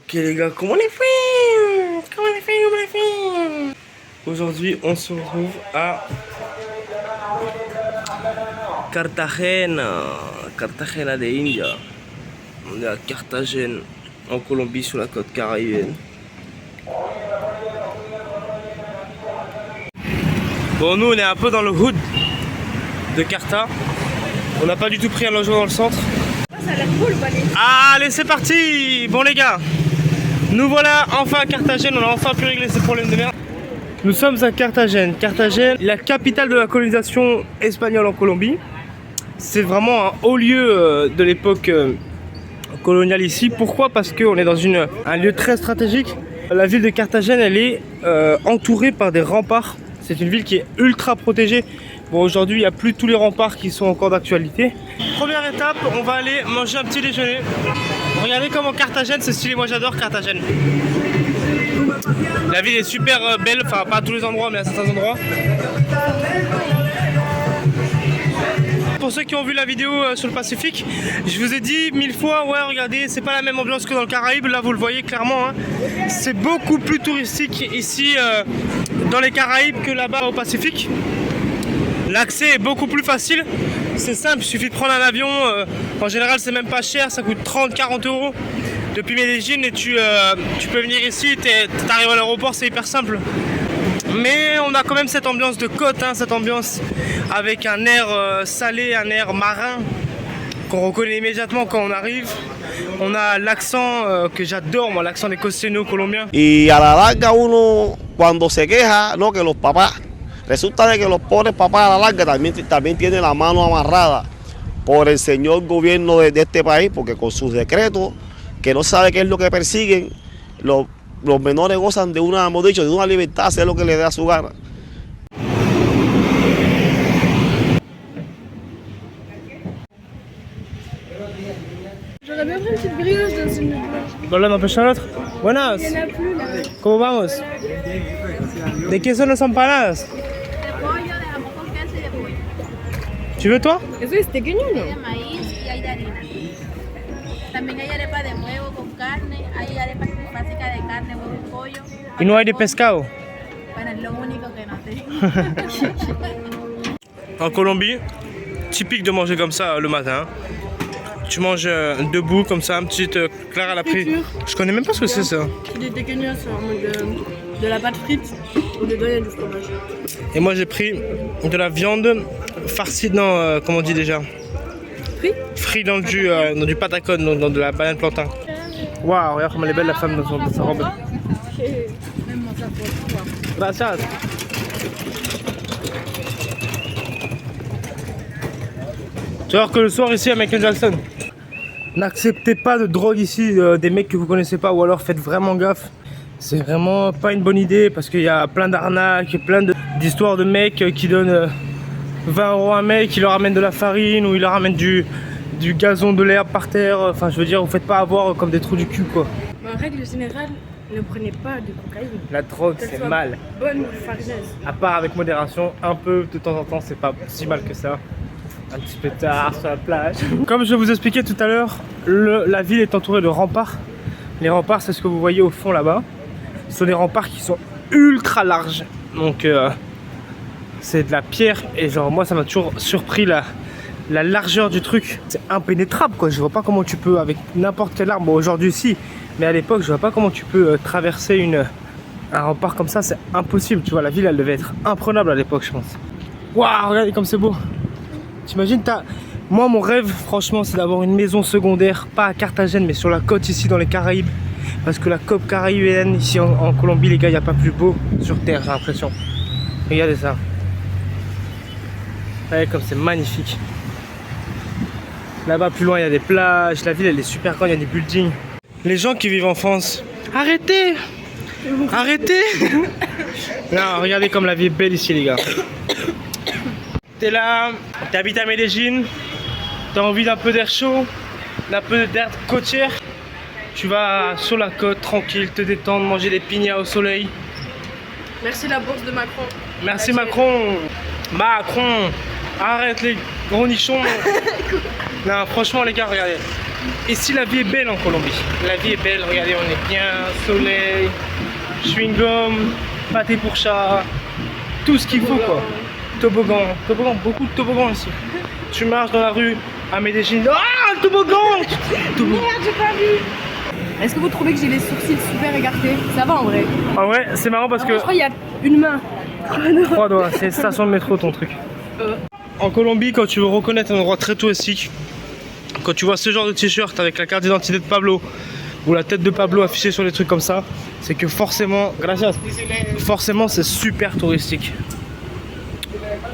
Ok les gars, comment les fait? Comment les fait? Aujourd'hui on se retrouve à Cartagena, Cartagena de India. On est à Carthagène, en Colombie, sur la côte caraïbienne. Bon, nous on est un peu dans le hood de Carta. On n'a pas du tout pris un logement dans le centre. Ça a l'air cool, balai. Allez, c'est parti! Bon les gars, nous voilà enfin à Carthagène, on a enfin pu régler ces problèmes de merde. Nous sommes à Carthagène. Carthagène, la capitale de la colonisation espagnole en Colombie. C'est vraiment un haut lieu de l'époque coloniale ici. Pourquoi? Parce qu'on est dans un lieu très stratégique. La ville de Carthagène, elle est entourée par des remparts. C'est une ville qui est ultra protégée. Bon, aujourd'hui, il n'y a plus tous les remparts qui sont encore d'actualité. Première étape, on va aller manger un petit déjeuner. Regardez comment Carthagène, c'est stylé. Moi, j'adore Carthagène. La ville est super belle, enfin pas à tous les endroits, mais à certains endroits. Pour ceux qui ont vu la vidéo sur le Pacifique, je vous ai dit 1000 fois, ouais regardez, c'est pas la même ambiance que dans le Caraïbe, là vous le voyez clairement, hein. C'est beaucoup plus touristique ici dans les Caraïbes que là-bas au Pacifique. L'accès est beaucoup plus facile, c'est simple, il suffit de prendre un avion, en général c'est même pas cher, ça coûte 30-40 € depuis Medellín et tu peux venir ici, t'arrives à l'aéroport, c'est hyper simple. Mais on a quand même cette ambiance de côte, hein, cette ambiance avec un air salé, un air marin qu'on reconnaît immédiatement quand on arrive. On a l'accent que j'adore, moi, l'accent des costeños colombiens. Y a la larga uno cuando se queja, no, que los papás, resulta de que los pobres papás a la larga también tienen la mano amarrada por el señor gobierno de este país, porque con sus decretos, que no sabe qué es lo que persiguen, los menores gozan de una, hemos dicho, de una libertad, hacer lo que les dé a su gana. J'aurais bien pris une petite brioche dans une blanche. Bon, là, n'empêche l'autre. Buenas. Il n'y en a plus là. ¿Cómo vamos? ¿De qué son las empanadas? De pollo, de jamón con queso y de pollo. Tu veux toi? Eso es pequeño, Hay ¿no? de maíz y hay de harina. También hay arepa de huevo con carne, hay arepa básica de carne, huevo y pollo. Y no hay de pescado. Bueno, es lo único que no tengo. En Colombie, typique de manger comme ça le matin. Tu manges debout comme ça, une petite clare à la prise. Je connais même pas ce que c'est ça. C'est des pequeños en mode de la pâte frite ou dedans il y a du fromage. Et moi j'ai pris de la viande farcie, non, comment on dit déjà? Frit dans du patacone, donc dans de la banane plantain. Waouh, regarde comme elle est belle la femme dans sa robe. Gracias. Tu vas voir que le soir ici à Michael Jackson. N'acceptez pas de drogue ici, des mecs que vous connaissez pas, ou alors faites vraiment gaffe. C'est vraiment pas une bonne idée parce qu'il y a plein d'arnaques, plein d'histoires de mecs qui donnent 20 € à un mec, qui leur amène de la farine ou il leur amène du gazon, de l'herbe par terre. Enfin, je veux dire, vous faites pas avoir comme des trous du cul quoi. En règle générale, ne prenez pas de cocaïne. La drogue Qu'elle c'est soit mal. Bonne ou farineuse. À part avec modération, un peu de temps en temps, c'est pas si mal que ça. Un petit peu tard sur la plage. Comme je vous expliquais tout à l'heure, la ville est entourée de remparts. Les remparts, c'est ce que vous voyez au fond là-bas. Ce sont des remparts qui sont ultra larges. Donc c'est de la pierre et genre moi ça m'a toujours surpris la largeur du truc. C'est impénétrable quoi. Je vois pas comment tu peux avec n'importe quelle arme. Bon aujourd'hui si, mais à l'époque je vois pas comment tu peux traverser un rempart comme ça. C'est impossible. Tu vois la ville elle devait être imprenable à l'époque je pense. Waouh, regardez comme c'est beau. T'imagines, moi mon rêve franchement c'est d'avoir une maison secondaire, pas à Carthagène mais sur la côte ici dans les Caraïbes. Parce que la côte caraïbienne ici en Colombie les gars, il n'y a pas plus beau sur terre j'ai l'impression. Regardez ça. Regardez comme c'est magnifique. Là-bas plus loin il y a des plages, la ville elle est super grande, il y a des buildings. Les gens qui vivent en France, arrêtez! Arrêtez! Non, regardez comme la vie est belle ici les gars. T'es là, t'habites à Medellín, t'as envie d'un peu d'air chaud, d'un peu d'air côtière. Tu vas sur la côte, tranquille, te détendre, manger des piñas au soleil. Merci la bourse de Macron. Merci Macron. Macron, arrête les gros nichons. Non, franchement les gars, regardez. ici la vie est belle en Colombie. La vie est belle, regardez, on est bien, soleil, chewing-gum, pâté pour chat, tout ce qu'il faut quoi. Toboggan, beaucoup de toboggans ici. Tu marches dans la rue à Medellín, ah le toboggan. Merde, j'ai pas vu. Est-ce que vous trouvez que j'ai les sourcils super écartés? Ça va en vrai? Ah ouais, c'est marrant parce que... Je crois qu'il y a une main. 3 doigts, c'est station de métro ton truc. En Colombie, quand tu veux reconnaître un endroit très touristique, quand tu vois ce genre de t-shirt avec la carte d'identité de Pablo ou la tête de Pablo affichée sur les trucs comme ça, c'est que forcément, forcément c'est super touristique.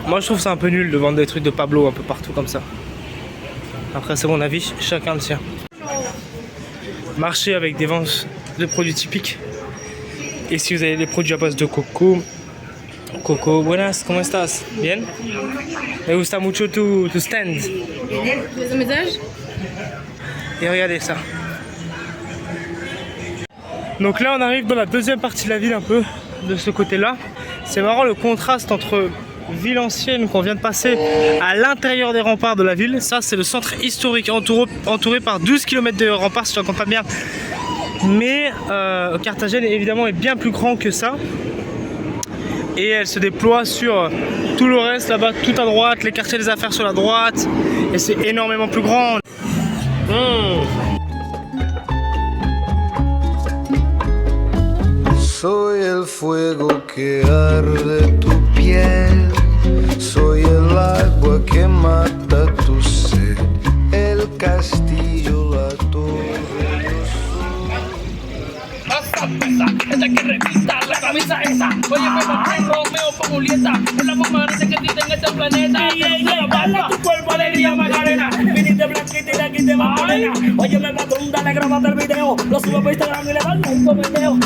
Moi je trouve ça un peu nul de vendre des trucs de Pablo un peu partout comme ça. Après c'est mon avis, chacun le sien. Marché avec des ventes de produits typiques. Et si vous avez des produits à base de coco, buenas, ¿cómo estás? Bien? Me gusta mucho tu stand. Les un message? Et regardez ça. Donc là on arrive dans la deuxième partie de la ville un peu, de ce côté-là. C'est marrant le contraste entre ville ancienne qu'on vient de passer à l'intérieur des remparts de la ville. Ça c'est le centre historique entouré par 12 km de remparts si je ne raconte pas bien. Mais Carthagène évidemment est bien plus grand que ça. Et elle se déploie sur tout le reste là-bas, tout à droite, les quartiers des affaires sur la droite. Et c'est énormément plus grand. Soy el fuego que arde tu piel, soy el agua que mata tu sed, el castillo, la torre, yo Esa que revista la camisa esa. Oye, me bajé Romeo con Julieta. Es la más grande que existe en este planeta. Dale tu cuerpo, alegría, Macarena. Viniste blanquita y de aquí te va morena. Oye, me patrón, dale, grabate el video. Lo subo por Instagram y le dan un comenteo.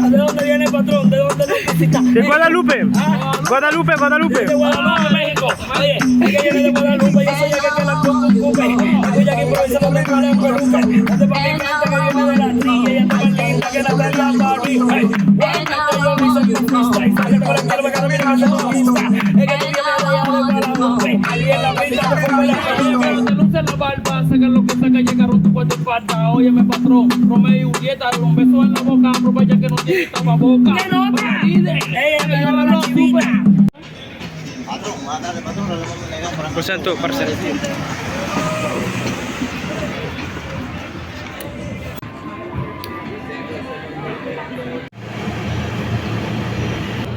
¿De dónde viene el patrón? ¿De dónde lo visita? De Guadalupe. Guadalupe. De Guadalupe, México. Oye, es que viene de Guadalupe. Yo soy el que la preocupe. Voy aquí por eso no te vale el peluque. Date pa' mi mente que viene de la trilla. Ella está más linda que la perla Barbie. Guárdate yo mi soy un freestyle. Sale por el carro, cada vez más se conquista. Es que tú vienes de allá de Guadalupe. Y en la pista te pongo la cabeza. Te luce la barba, saca lo que saca, llegaron tu cuarto y falta. Óyeme, patrón, Romeo y Julieta, un beso en la boca, aprovecha que no tiene tapaboca. ¡Que no te olvides! ¡Ella me llama la chivita! Lo siento, parce.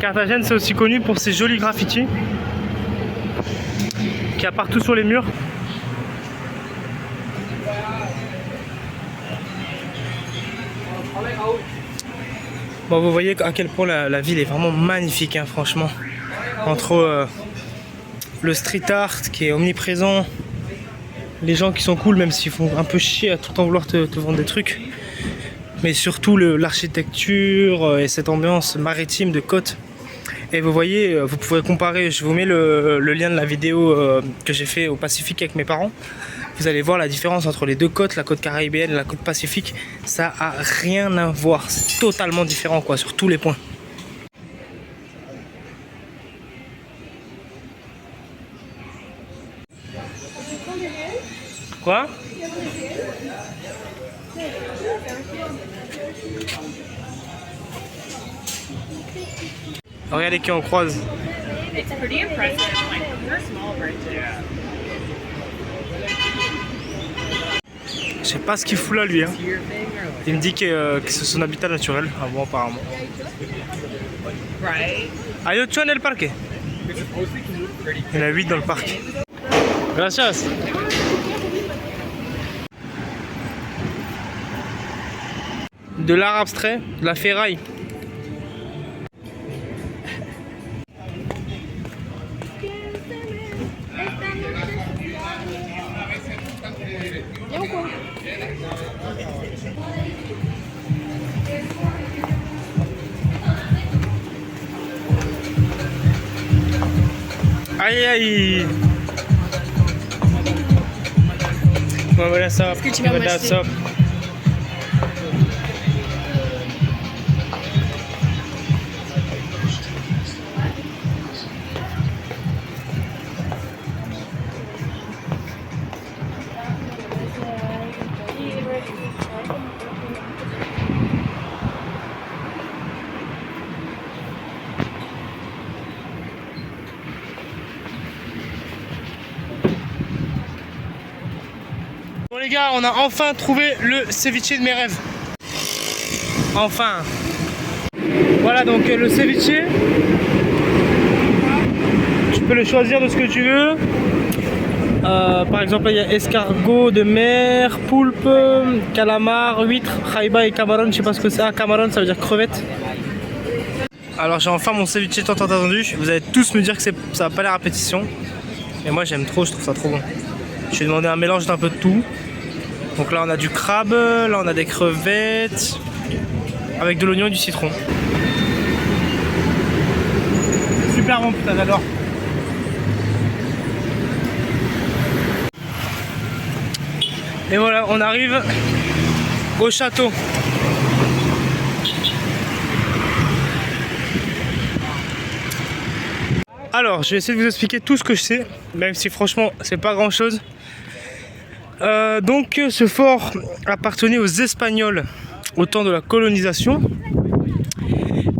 Carthagène c'est aussi connu pour ses jolis graffitis qu'il y a partout sur les murs. Bon, vous voyez à quel point la ville est vraiment magnifique, hein, franchement. Entre le street art qui est omniprésent, les gens qui sont cool même s'ils font un peu chier à tout le temps vouloir te vendre des trucs, mais surtout l'architecture et cette ambiance maritime de côte. Et vous voyez, vous pouvez comparer, je vous mets le lien de la vidéo que j'ai fait au Pacifique avec mes parents. Vous allez voir la différence entre les deux côtes, la côte caribéenne et la côte pacifique. Ça a rien à voir, c'est totalement différent quoi, sur tous les points. Quoi? Regardez qui on croise. It's pretty impressive. Like, you're small for it too. Je sais pas ce qu'il fout là lui, hein. Il me dit que c'est son habitat naturel. Ah bon, apparemment. Right? Hay 8 en el parque. Il y en a 8 dans le parc. Gracias. De l'art abstrait, de la ferraille. Aïe aïe. Voilà ça. Est-ce que tu vas m'acheter? Ça. Bon les gars, on a enfin trouvé le ceviche de mes rêves. Enfin. Voilà donc le ceviche. Tu peux le choisir de ce que tu veux. Par exemple là, il y a escargot de mer, poulpe, calamar, huître, jaiba et camaron. Je sais pas ce que c'est. Ah, camaron ça veut dire crevette. Alors j'ai enfin mon ceviche tant attendu. Vous allez tous me dire que ça va pas l'air à répétition. Mais moi j'aime trop, je trouve ça trop bon. Je vais demander un mélange d'un peu de tout. Donc là on a du crabe, là on a des crevettes. Avec de l'oignon et du citron. Super bon putain, j'adore. Et voilà, on arrive au château. Alors, je vais essayer de vous expliquer tout ce que je sais, même si franchement, c'est pas grand chose. Donc, ce fort appartenait aux Espagnols au temps de la colonisation.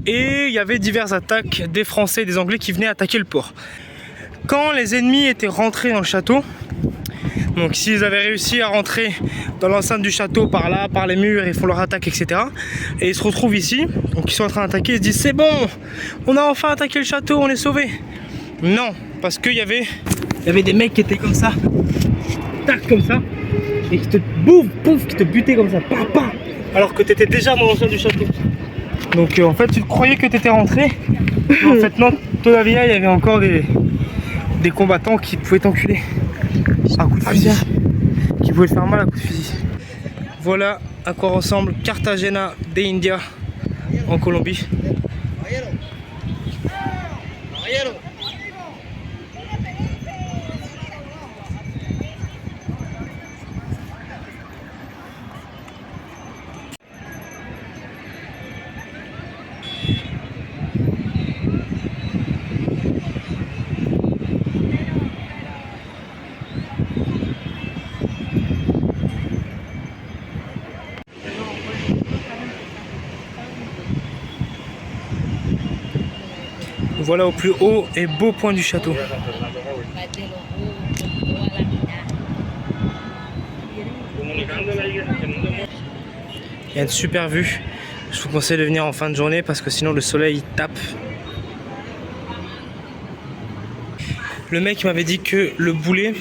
Et il y avait diverses attaques des Français et des Anglais qui venaient attaquer le port. Quand les ennemis étaient rentrés dans le château, donc s'ils avaient réussi à rentrer dans l'enceinte du château par là, par les murs, ils font leur attaque, etc. Et ils se retrouvent ici, donc ils sont en train d'attaquer, ils se disent c'est bon, on a enfin attaqué le château, on est sauvés. Non, parce qu'il y avait des mecs qui étaient comme ça, tac comme ça, et qui te bouffent, pouf, qui te butaient comme ça, papa, alors que tu étais déjà dans l'enceinte du château. Donc en fait tu croyais que tu étais rentré, mais en fait non, toute la vie il y avait encore des combattants qui pouvaient t'enculer à coup de fusil, qui pouvaient te faire mal à coup de fusil. Voilà à quoi ressemble Cartagena de India en Colombie. Voilà au plus haut et beau point du château. Il y a une super vue. Je vous conseille de venir en fin de journée parce que sinon le soleil il tape. Le mec m'avait dit que le boulet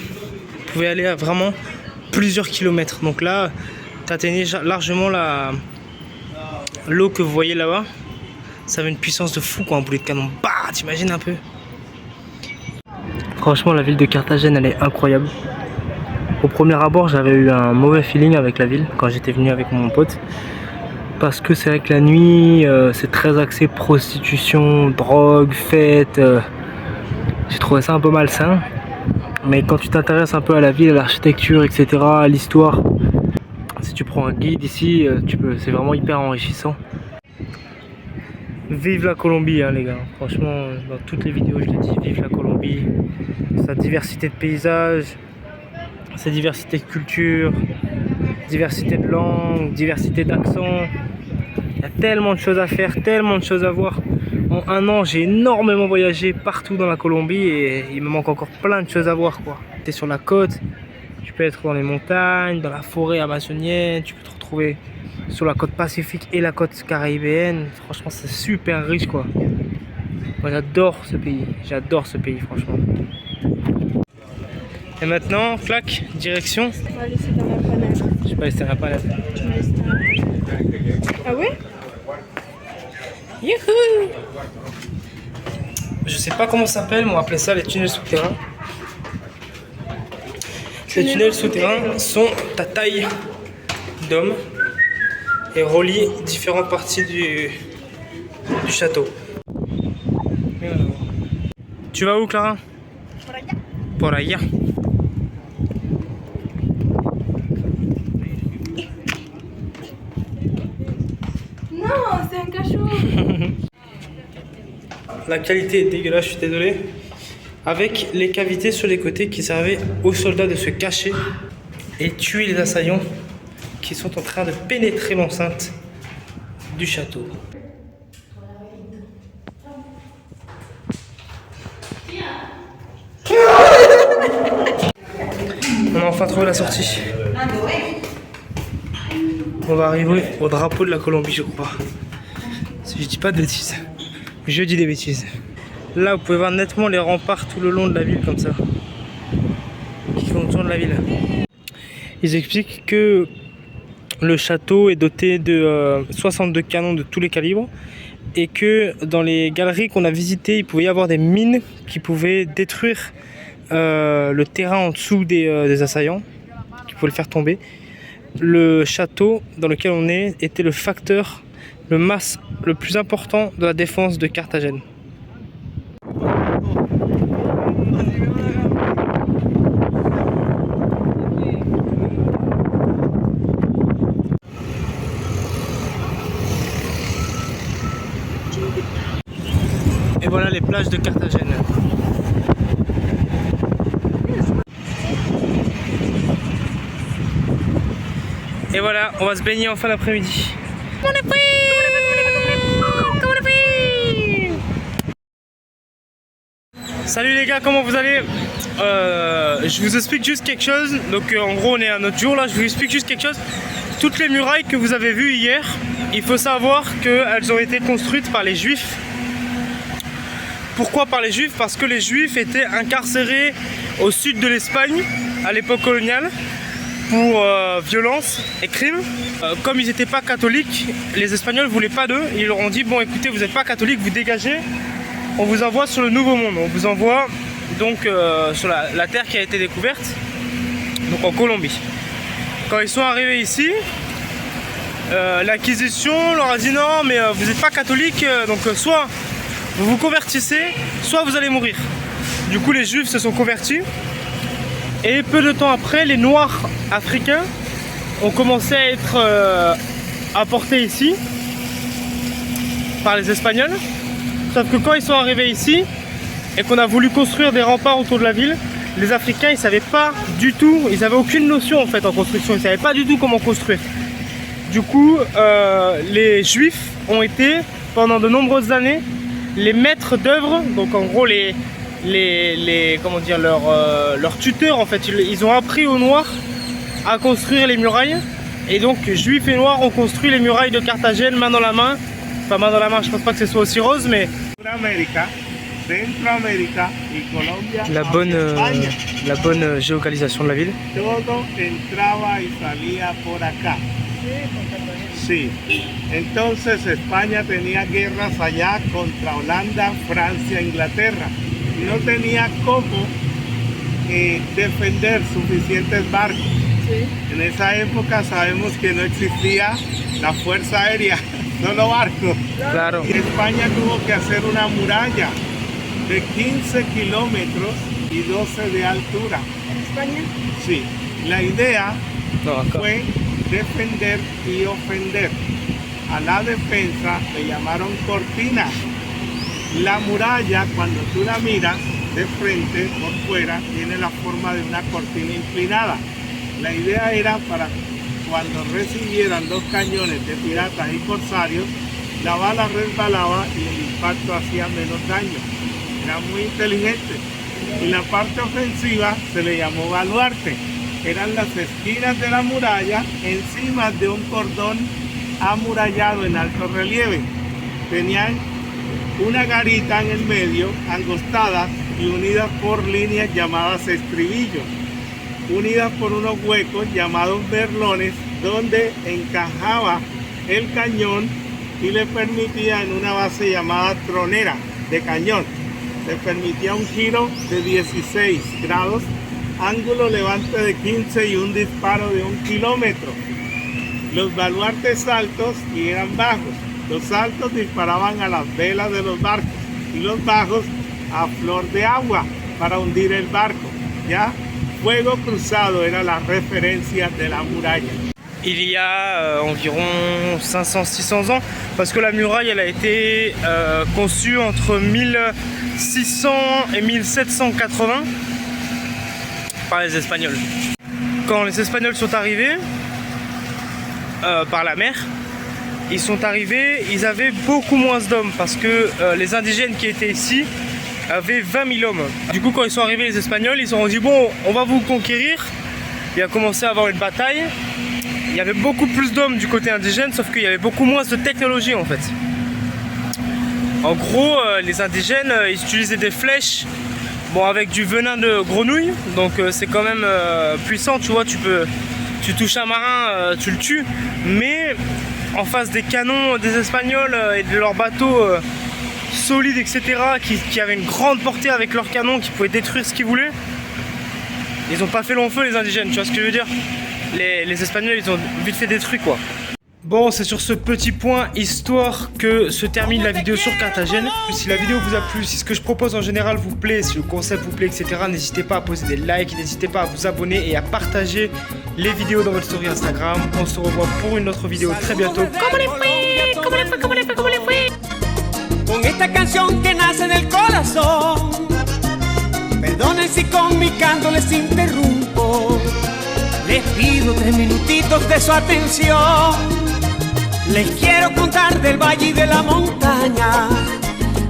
pouvait aller à vraiment plusieurs kilomètres. Donc là, tu atteignais largement l'eau que vous voyez là-bas. Ça avait une puissance de fou quoi, un boulet de canon. Bah, t'imagines un peu. Franchement, la ville de Carthagène, elle est incroyable. Au premier abord, j'avais eu un mauvais feeling avec la ville quand j'étais venu avec mon pote. Parce que c'est vrai que la nuit, c'est très axé prostitution, drogue, fête. J'ai trouvé ça un peu malsain. Mais quand tu t'intéresses un peu à la ville, à l'architecture, etc., à l'histoire, si tu prends un guide ici, c'est vraiment hyper enrichissant. Vive la Colombie hein, les gars, franchement dans toutes les vidéos je le dis, vive la Colombie, sa diversité de paysages, sa diversité de culture, diversité de langue, diversité d'accent, il y a tellement de choses à faire, tellement de choses à voir. En un an j'ai énormément voyagé partout dans la Colombie et il me manque encore plein de choses à voir quoi. Tu es sur la côte, tu peux être dans les montagnes, dans la forêt amazonienne, tu peux te retrouver sur la côte pacifique et la côte caribéenne. Franchement c'est super riche quoi. Moi j'adore ce pays franchement. Et maintenant clac, direction. On va laisser dans la panade. Je sais pas laisser dans la panade. Ah ouais? Youhou. Je sais pas comment ça s'appelle, mais on va appeler ça les tunnels souterrains. Ces tunnels souterrains sont à taille d'homme et relient différentes parties du château. Tu vas où Clara? Por allá. Non, c'est un cachot. La qualité est dégueulasse, je suis désolé. Avec les cavités sur les côtés qui servaient aux soldats de se cacher et tuer les assaillants qui sont en train de pénétrer l'enceinte du château. On a enfin trouvé la sortie. On va arriver au drapeau de la Colombie, je crois. Si je dis pas de bêtises. Je dis des bêtises. Là, vous pouvez voir nettement les remparts tout le long de la ville, comme ça. Qui contournent la ville. Ils expliquent que le château est doté de 62 canons de tous les calibres. Et que dans les galeries qu'on a visitées, il pouvait y avoir des mines qui pouvaient détruire le terrain en dessous des assaillants, qui pouvaient le faire tomber. Le château dans lequel on est était le facteur, le mas le plus important de la défense de Carthagène. Et voilà les plages de Carthagène. Et voilà, on va se baigner en fin d'après-midi. Salut les gars, comment vous allez? Je vous explique juste quelque chose. Donc en gros on est à un autre jour là, je vous explique juste quelque chose. Toutes les murailles que vous avez vues hier, il faut savoir qu'elles ont été construites par les Juifs. Pourquoi par les Juifs? Parce que les Juifs étaient incarcérés au sud de l'Espagne à l'époque coloniale pour violence et crimes. Comme ils n'étaient pas catholiques, les Espagnols ne voulaient pas d'eux. Ils leur ont dit bon écoutez, vous n'êtes pas catholiques, vous dégagez. On vous envoie sur le Nouveau Monde. On vous envoie donc sur la terre qui a été découverte, donc en Colombie. Quand ils sont arrivés ici, l'Inquisition leur a dit non mais vous n'êtes pas catholiques, donc soit vous vous convertissez, soit vous allez mourir. Du coup les Juifs se sont convertis. Et peu de temps après, les Noirs africains ont commencé à être apportés ici par les Espagnols. Sauf que quand ils sont arrivés ici et qu'on a voulu construire des remparts autour de la ville, les Africains ils savaient pas du tout, ils avaient aucune notion en fait en construction, ils savaient pas du tout comment construire. Du coup, les Juifs ont été pendant de nombreuses années les maîtres d'œuvre, donc en gros comment dire, leurs tuteurs en fait, ils ont appris aux Noirs à construire les murailles. Et donc Juifs et Noirs ont construit les murailles de Carthagène main dans la main. Enfin main dans la main, je pense pas que ce soit aussi rose, mais la bonne géolocalisation de la ville. Sí, entonces España tenía guerras allá contra Holanda, Francia, Inglaterra y no tenía cómo defender suficientes barcos. Sí. En esa época sabemos que no existía la fuerza aérea, solo barcos. Claro. Y España tuvo que hacer una muralla de 15 kilómetros y 12 de altura. ¿En España? Sí, la idea fue defender y ofender. A la defensa le llamaron cortina. La muralla, cuando tú la miras de frente, por fuera, tiene la forma de una cortina inclinada. La idea era para cuando recibieran los cañones de piratas y corsarios, la bala resbalaba y el impacto hacía menos daño. Era muy inteligente. Y la parte ofensiva se le llamó baluarte. Eran las esquinas de la muralla encima de un cordón amurallado en alto relieve. Tenían una garita en el medio, angostadas y unidas por líneas llamadas estribillos, unidas por unos huecos llamados merlones, donde encajaba el cañón y le permitía en una base llamada tronera de cañón. Le permitía un giro de 16 grados, ángulo levante de 15 y un disparo de 1 kilómetro. Los baluartes altos y eran bajos. Los altos disparaban a las velas de los barcos y los bajos a flor de agua para hundir el barco. ¿Ya? Fuego cruzado era la referencia de la muralla. Il y a environ 500-600 ans, parce que la muraille elle a été conçue entre 1600 et 1780 par les Espagnols. Quand les Espagnols sont arrivés par la mer, ils sont arrivés, ils avaient beaucoup moins d'hommes parce que les indigènes qui étaient ici avaient 20 000 hommes. Du coup quand ils sont arrivés les Espagnols, ils se sont dit bon on va vous conquérir, il a commencé à avoir une bataille. Il y avait beaucoup plus d'hommes du côté indigène, sauf qu'il y avait beaucoup moins de technologie en fait. En gros, les indigènes, ils utilisaient des flèches, bon, avec du venin de grenouille, donc c'est quand même puissant, tu vois, tu touches un marin, tu le tues, mais en face des canons des Espagnols et de leurs bateaux solides, etc., qui avaient une grande portée avec leurs canons, qui pouvaient détruire ce qu'ils voulaient, ils ont pas fait long feu les indigènes, tu vois ce que je veux dire. Les Espagnols, ils ont vite fait détruit quoi. Bon, c'est sur ce petit point histoire que se termine la vidéo sur Carthagène. Si la vidéo vous a plu, si ce que je propose en général vous plaît, si le concept vous plaît, etc., n'hésitez pas à poser des likes, n'hésitez pas à vous abonner et à partager les vidéos dans votre story Instagram. On se revoit pour une autre vidéo très bientôt. Con esta canción que nace del corazón, perdonen si con mi canto les interrumpo. Les pido 3 minutitos de su atención. Les quiero contar del valle y de la montaña,